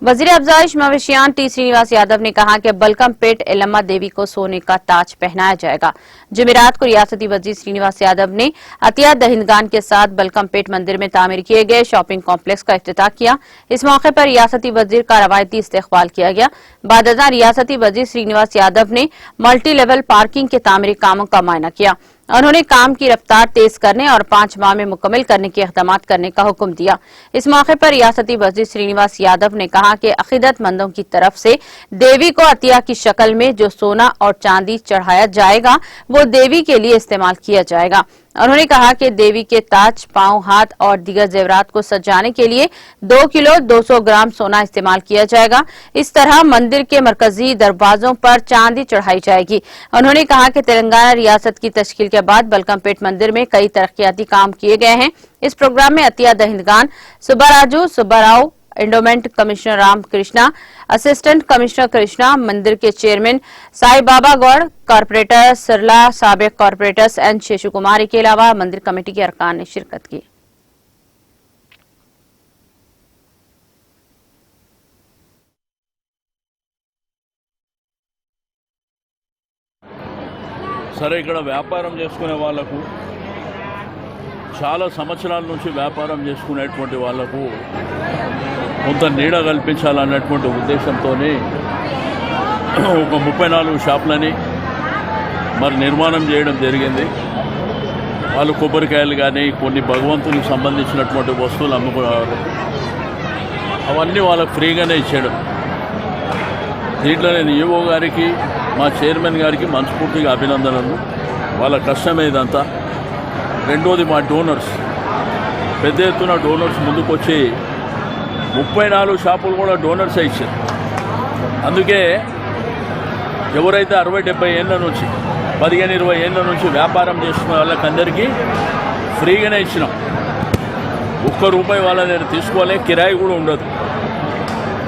वजीर अफजाइश मवेशियान टी श्रीनिवास यादव ने कहा कि बलकमपेट एलम्मा देवी को सोने का ताज पहनाया जाएगा। जुमेरात को रियासती वजीर श्रीनिवास यादव ने अतिया दहिंदगान के साथ बलकमपेट मंदिर में तामीर किए गए शॉपिंग कॉम्प्लेक्स का इफ्तिताह किया। इस मौके पर रियासती वजीर का रवायती इस्तकबाल किया गया। बादअज़ां रियासती वजीर श्रीनिवास यादव ने मल्टी लेवल पार्किंग के तामीरी कामों का मुआयना किया। उन्होंने काम की रफ्तार तेज करने और 5 माह में मुकम्मल करने के इक़दाम करने का हुक्म दिया। इस मौके पर रियासती वज़ीर श्रीनिवास यादव ने कहा कि अक़ीदतमंदों की तरफ से देवी को अतिया की शक्ल में जो सोना और चांदी चढ़ाया जाएगा वो देवी के लिए इस्तेमाल किया जाएगा। उन्होंने कहा कि देवी के ताज, पांव, हाथ और दीगर जेवरात को सजाने के लिए 2 किलो 200 ग्राम सोना इस्तेमाल किया जाएगा। इस तरह मंदिर के मरकजी दरवाजों पर चांदी चढ़ाई जाएगी। उन्होंने कहा कि तेलंगाना रियासत की तश्कील के बाद बलकमपेट मंदिर में कई तरक्याती काम किए गए हैं। इस प्रोग्राम में अतिया दहिंदगान, Subbaraju Subbarao, endowment commissioner Ram Krishna, assistant commissioner Krishna, मंदिर के चेयरमैन साई बाबा गौड़, कॉर्पोरेटर सरला, साबिक कॉर्पोरेटर्स एन शेषु कुमारी के अलावा मंदिर कमेटी के अरकान ने शिरकत की। సరే ఇక్కడ వ్యాపారం చేసుకునే వాళ్ళకు చాలా సంవత్సరాల నుంచి వ్యాపారం చేసుకునేటువంటి వాళ్ళకు కొంత నీడ కల్పించాలన్నటువంటి ఉద్దేశంతోనే ఒక 34 షాపులని మరి నిర్మాణం చేయడం జరిగింది. వాళ్ళు కొబ్బరికాయలు కానీ కొన్ని భగవంతునికి సంబంధించినటువంటి వస్తువులు అమ్ముకున్నారు. అవన్నీ వాళ్ళకు ఫ్రీగానే ఇచ్చాడు. దీంట్లో నేను ఈఓ గారికి మా చైర్మన్ గారికి మనస్ఫూర్తిగా అభినందనలు. వాళ్ళ కష్టమే ఇదంతా. రెండోది మా డోనర్స్, పెద్ద ఎత్తున డోనర్స్ ముందుకొచ్చి 34 షాపులు కూడా డోనర్సే ఇచ్చారు. అందుకే ఎవరైతే 60-70 ఏళ్ళ నుంచి 15-20 ఏళ్ళ నుంచి వ్యాపారం చేసుకునే వాళ్ళకందరికీ ఫ్రీగానే ఇచ్చినాం. ₹1 వాళ్ళ నేను తీసుకోలే, కిరాయి కూడా ఉండదు.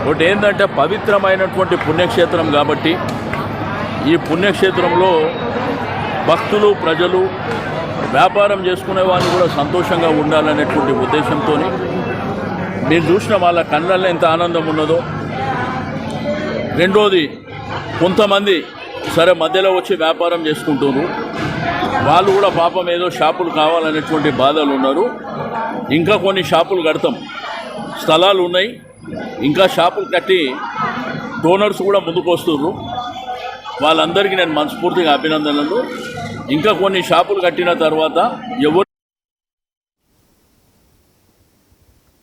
ఒకటి ఏంటంటే పవిత్రమైనటువంటి పుణ్యక్షేత్రం కాబట్టి ఈ పుణ్యక్షేత్రంలో భక్తులు, ప్రజలు, వ్యాపారం చేసుకునే వాళ్ళు కూడా సంతోషంగా ఉండాలనేటువంటి ఉద్దేశంతో మీరు చూసిన వాళ్ళ కళ్ళల్లో ఎంత ఆనందం ఉన్నదో. రెండోది కొంతమంది సరే మధ్యలో వచ్చి వ్యాపారం చేసుకుంటున్నారు. వాళ్ళు కూడా పాపం ఏదో షాపులు కావాలనేటువంటి బాధలు ఉన్నారు. ఇంకా కొన్ని షాపులు కడతాం, స్థలాలు ఉన్నాయి, ఇంకా షాపులు కట్టి డోనర్స్ కూడా ముందుకు వస్తున్నారు. వాళ్ళందరికీ నేను మనస్ఫూర్తిగా అభినందనలు. ఇంకా కొన్ని షాపులు కట్టిన తర్వాత ఎవరు